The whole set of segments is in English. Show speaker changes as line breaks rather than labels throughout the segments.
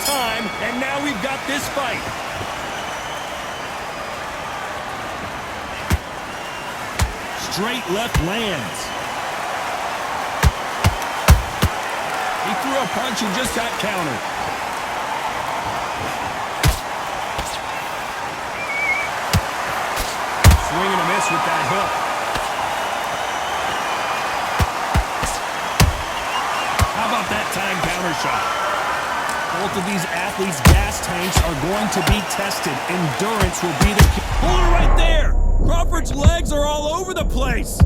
time, and now we've got this fight. Straight left lands. He threw a punch and just got countered. Swing and a miss with that hook. How about that time counter shot? Both of these athletes' gas tanks are going to be tested. Endurance will be the key. Pull her right there! Crawford's legs are all over the place.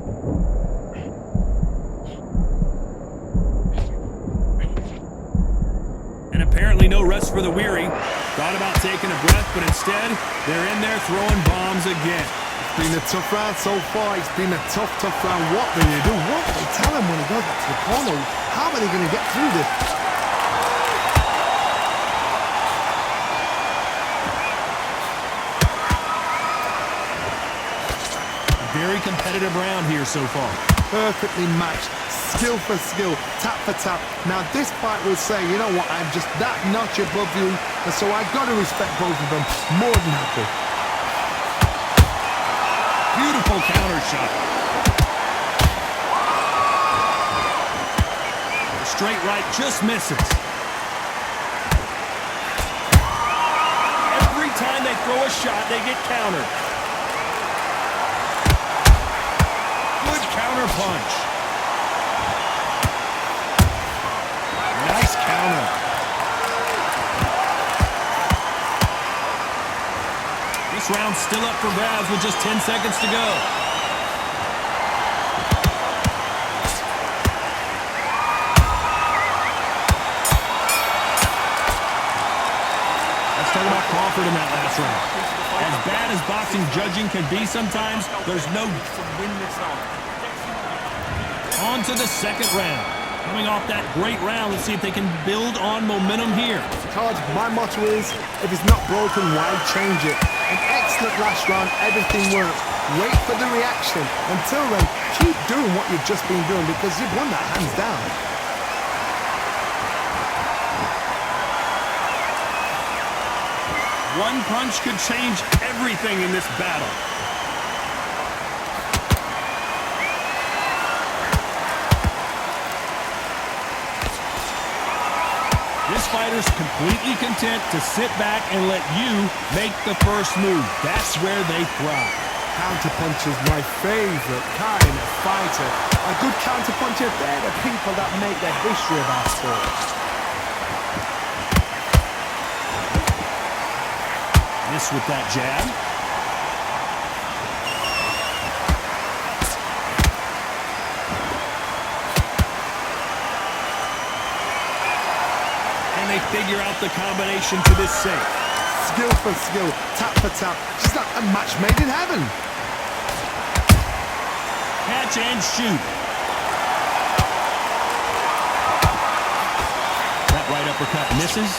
And apparently no rest for the weary. Thought about taking a breath, but instead, they're in there throwing bombs again.
It's been a tough round so far. It's been a tough round. What will you do? What will they tell him when he goes back to the corner? How are they going to get through this?
Very competitive round here so far.
Perfectly matched, skill for skill, tap for tap. Now this fight will say, you know what, I'm just that notch above you, and so I've got to respect both of them. More than happy.
Beautiful counter shot. The straight right just misses. Every time they throw a shot, they get countered. Counter punch. Nice counter. This round's still up for grabs with just 10 seconds to go. Let's talk about Crawford in that last round. As bad as boxing judging can be sometimes, there's no win this round. On to the second round. Coming off that great round, let's see if they can build on momentum here.
Todd, my motto is, if it's not broken, why change it? An excellent last round, everything worked. Wait for the reaction. Until then, keep doing what you've just been doing because you've won that hands down.
One punch could change everything in this battle. This fighter's completely content to sit back and let you make the first move. That's where they thrive.
Counterpuncher's my favorite kind of fighter. A good counterpuncher, they're the people that make the history of our sport.
Miss with that jab. They figure out the combination to this safe.
Skill for skill, tap for tap, just like a match made in heaven.
Catch and shoot. That right uppercut misses.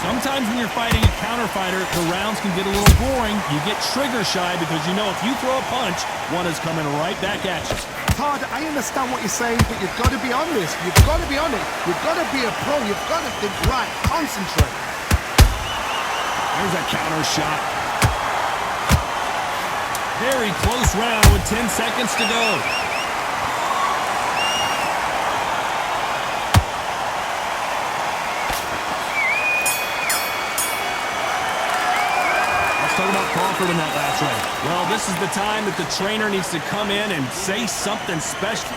Sometimes when you're fighting a counter fighter, the rounds can get a little boring. You get trigger shy because you know if you throw a punch, one is coming right back at you.
Todd, I understand what you're saying, but you've got to be honest. You've got to be on it. You've got to be a pro. You've got to think right. Concentrate.
There's a counter shot. Very close round with 10 seconds to go. Talk about Crawford in that last round. Well, this is the time that the trainer needs to come in and say something special.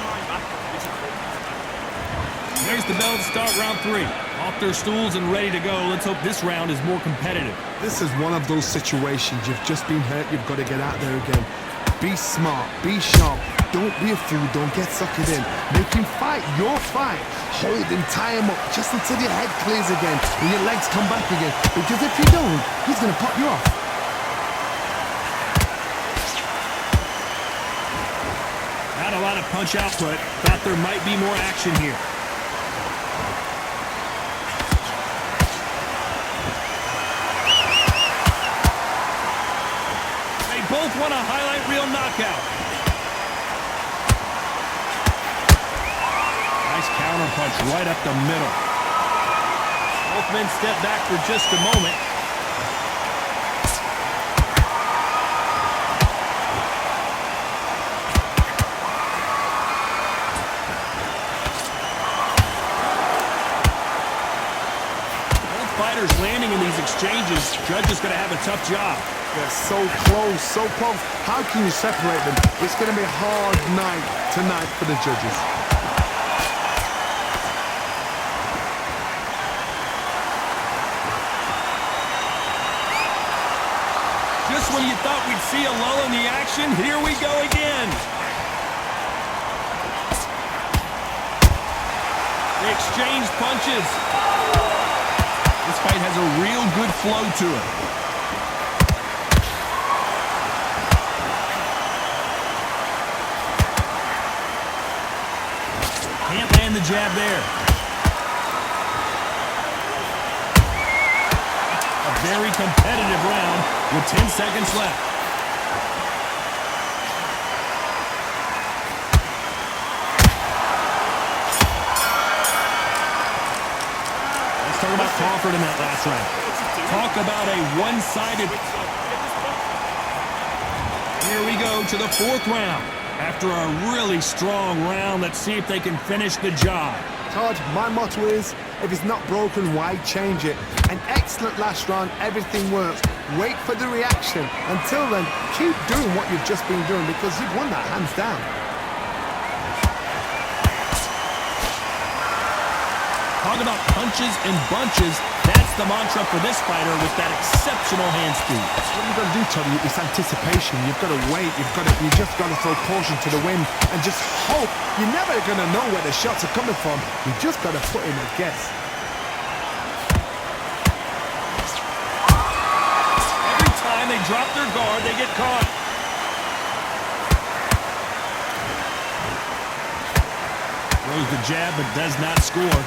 There's the bell to start round 3. Off their stools and ready to go. Let's hope this round is more competitive.
This is one of those situations. You've just been hurt. You've got to get out there again. Be smart. Be sharp. Don't be a fool. Don't get suckered in. Make him fight your fight. Hold him, tie him up just until your head clears again and your legs come back again. Because if you don't, he's going to pop you off.
Not a lot of punch output. Thought there might be more action here. They both one a highlight reel knockout. Nice counter punch right up the middle. Both men step back for just a moment. Fighters landing in these exchanges. Judge is going to have a tough job.
They're so close, so close. How can you separate them? It's going to be a hard night tonight for the judges.
Just when you thought we'd see a lull in the action, here we go again. They exchange punches. This fight has a real good flow to it. Can't land the jab there. A very competitive round with 10 seconds left. Talk about Crawford in that last round. Talk about a one-sided. Here we go to the fourth round. After a really strong round, let's see if they can finish the job.
Todd, my motto is, if it's not broken, why change it? An excellent last round, everything works. Wait for the reaction. Until then, keep doing what you've just been doing because you've won that hands down.
Talk about punches and bunches. That's the mantra for this fighter with that exceptional hand speed.
What you've got to do, Tony, is anticipation. You've got to wait. You just got to throw caution to the wind and just hope. You're never going to know where the shots are coming from. You just got to put in a guess.
Every time they drop their guard, they get caught. Throws the jab, but does not score.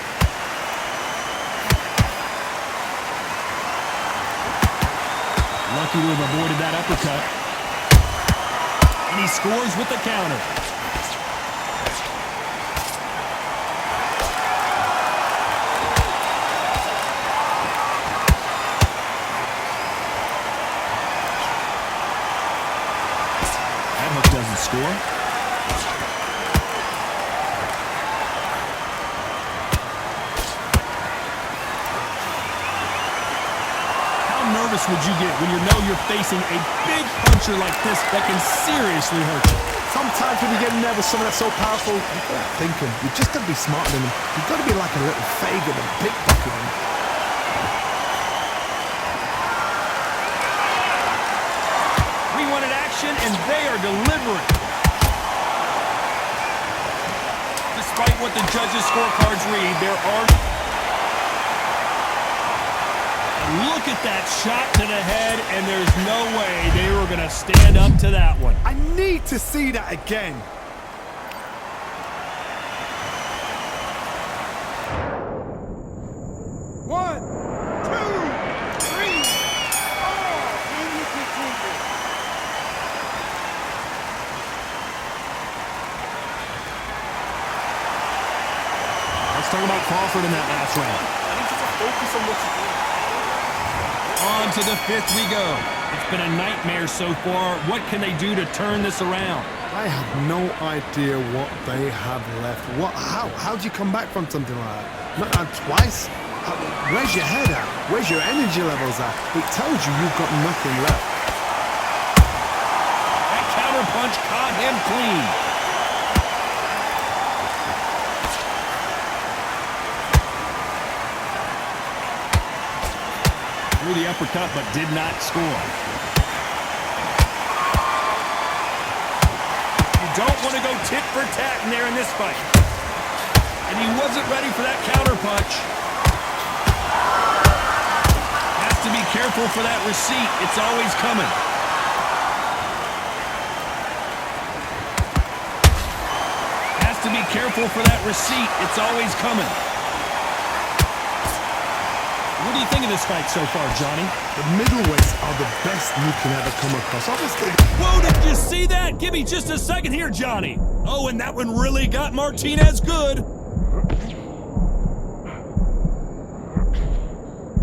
Lucky to have avoided that uppercut. And he scores with the counter. That hook doesn't score. Nervous would you get when you know you're facing a big puncher like this that can seriously hurt you?
Sometimes when you get nervous, someone that's so powerful, you've got to think him. You've just got to be smarter than him. You've got to be like a little Fagin and pickpocket him.
We wanted action, and they are delivering. Despite what the judges' scorecards read, there are... Look at that shot to the head, and there's no way they were going to stand up to that one.
I need to see that again. One, two, three, four.
Let's talk about Crawford in that last round.
I need you to focus on what you're doing.
On to the fifth we go. It's been a nightmare so far. What can they do to turn this around?
I have no idea what they have left. How do you come back from something like that? Not twice? Where's your head at? Where's your energy levels at? It tells you you've got nothing left.
That counter punch caught him clean. Threw the uppercut, but did not score. You don't want to go tit for tat in there in this fight. And he wasn't ready for that counter punch. Has to be careful for that receipt. It's always coming. Has to be careful for that receipt. It's always coming. What do you think of this fight so far, Johnny?
The middleweights are the best you can ever come across. Obviously.
Whoa, did you see that? Give me just a second here, Johnny. Oh, and that one really got Martinez good.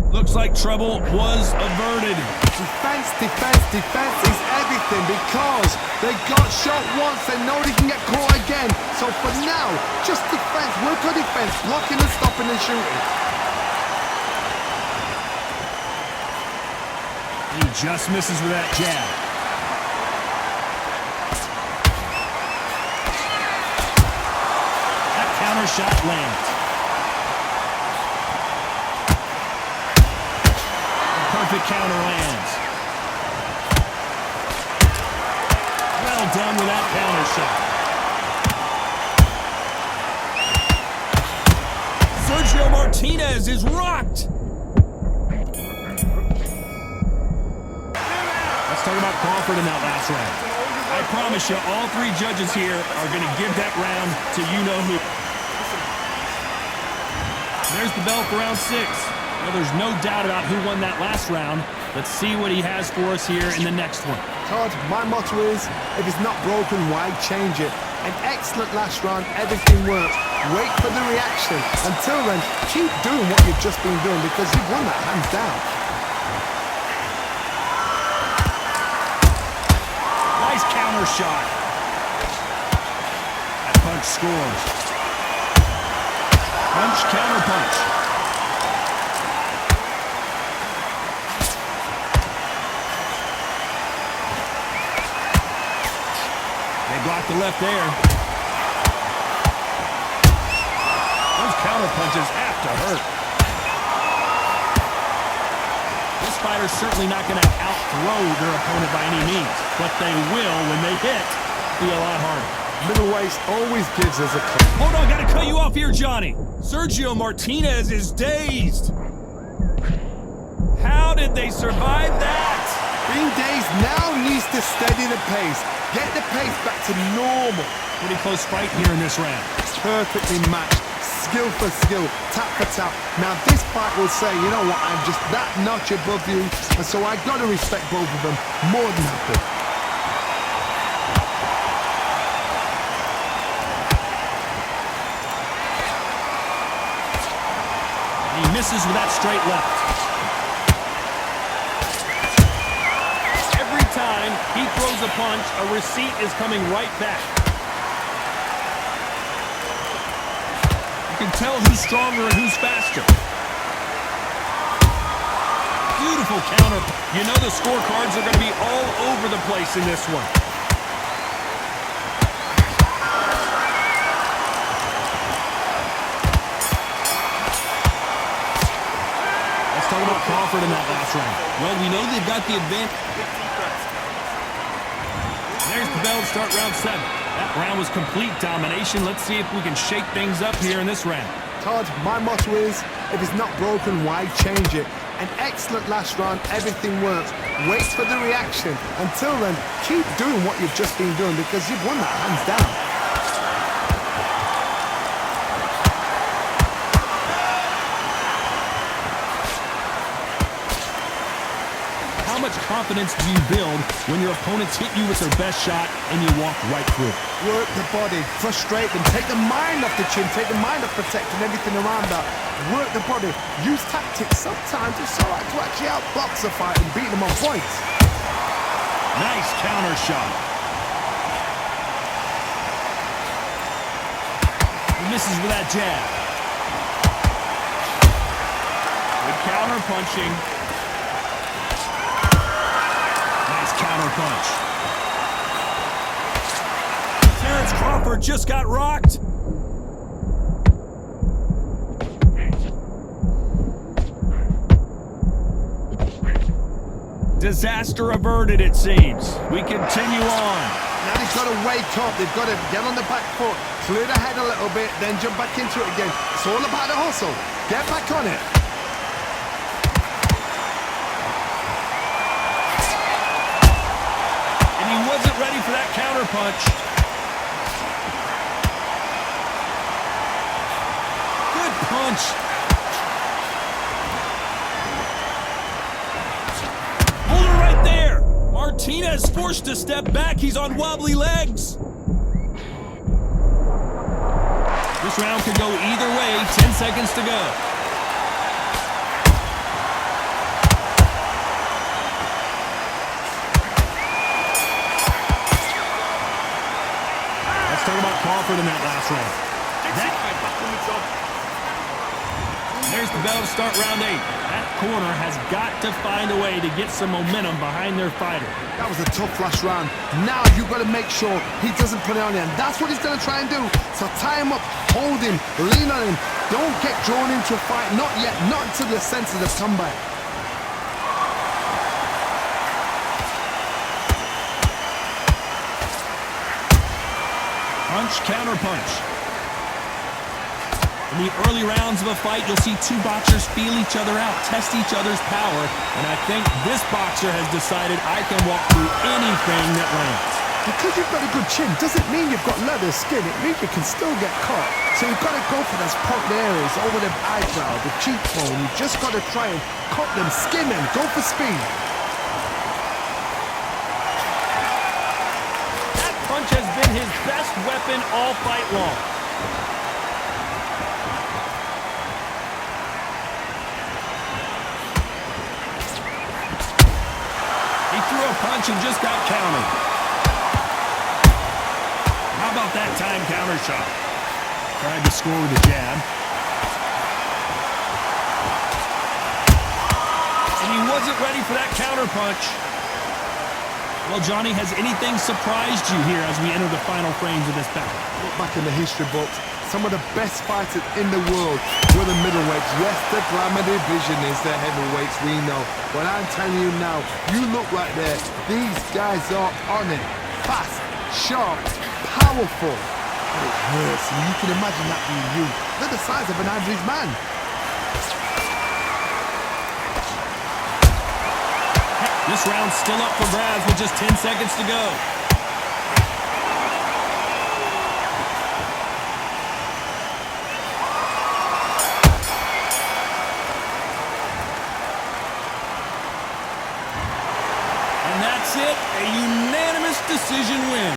Looks like trouble was averted.
Defense, defense, defense is everything because they got shot once, they know they can get caught again. So for now, just defense, work on defense, blocking and stopping and shooting.
He just misses with that jab. That counter shot lands. Perfect counter lands. Well done with that counter shot. Sergio Martinez is rocked. Let's talk about Crawford in that last round. I promise you, all three judges here are going to give that round to you-know-who. There's the bell for round 6. Well, there's no doubt about who won that last round. Let's see what he has for us here in the next one.
Todd, my motto is, if it's not broken, why change it? An excellent last round, everything works. Wait for the reaction. Until then, keep doing what you've just been doing because you've won that hands down.
Nice counter shot. That punch scores. Punch, counter punch. Block the left there. Those counter punches have to hurt. This fighter's certainly not going to outthrow their opponent by any means, but they will, when they hit, be a lot harder.
Middleweight always gives us a clue.
Hold on, got to cut you off here, Johnny. Sergio Martinez is dazed. How did they survive that?
Being dazed now needs to steady the pace. Get the pace back to normal.
Pretty close fight here in this round.
Perfectly matched. Skill for skill. Tap for tap. Now this fight will say, you know what, I'm just that notch above you. And so I got to respect both of them more than happy.
He misses with that straight left. Time he throws a punch, a receipt is coming right back. You can tell who's stronger and who's faster. Beautiful counter. You know the scorecards are going to be all over the place in this one. Let's talk about Crawford in that last round. Well, we know they've got the advantage. There's the bell to start round 7. That round was complete domination. Let's see if we can shake things up here in this round.
Todd, my motto is, if it's not broken, why change it? An excellent last round, everything works. Wait for the reaction. Until then, keep doing what you've just been doing because you've won that hands down.
How much confidence do you build when your opponents hit you with their best shot and you walk right through?
Work the body, frustrate them, take the mind off the chin, take the mind off protecting everything around that. Work the body, use tactics. Sometimes it's all right to actually outbox a fight and beat them on points.
Nice counter shot. He misses with that jab. Good counter punching. Counter punch. Crawford just got rocked. Disaster averted, it seems. We continue on.
Now they've got to wake up. They've got to get on the back foot, clear the head a little bit, then jump back into it again. It's all about the hustle. Get back on it.
And he wasn't ready for that counter punch. Good punch. Martinez forced to step back. He's on wobbly legs. This round could go either way. 10 seconds to go. Let's talk about Crawford in that last round. There's the bell to start round 8. That corner has got to find a way to get some momentum behind their fighter.
That was a tough last round. Now you've got to make sure he doesn't put it on you, and that's what he's going to try and do. So tie him up, hold him, lean on him. Don't get drawn into a fight. Not yet. Not until the senses have come back.
Punch, counter punch. In the early rounds of a fight, you'll see two boxers feel each other out, test each other's power, and I think this boxer has decided I can walk through anything that lands.
Because you've got a good chin doesn't mean you've got leather skin. It means you can still get caught. So you've got to go for those popped areas over the eyebrow, the cheekbone. You've just got to try and cut them, skin them, go for speed.
That punch has been his best weapon all fight long. He threw a punch and just got countered. How about that time counter shot? Tried to score with a jab. And he wasn't ready for that counter punch. Well, Johnny, has anything surprised you here as we enter the final frames of this battle?
Look back in the history books. Some of the best fighters in the world were the middleweights. Yes, the glamour division is the heavyweights, we know. But I'm telling you now, you look right there. These guys are on it. Fast, sharp, powerful. But it hurts, and you can imagine that being you. They're the size of an average man.
This round's still up for grabs with just 10 seconds to go. And that's it, a unanimous decision win.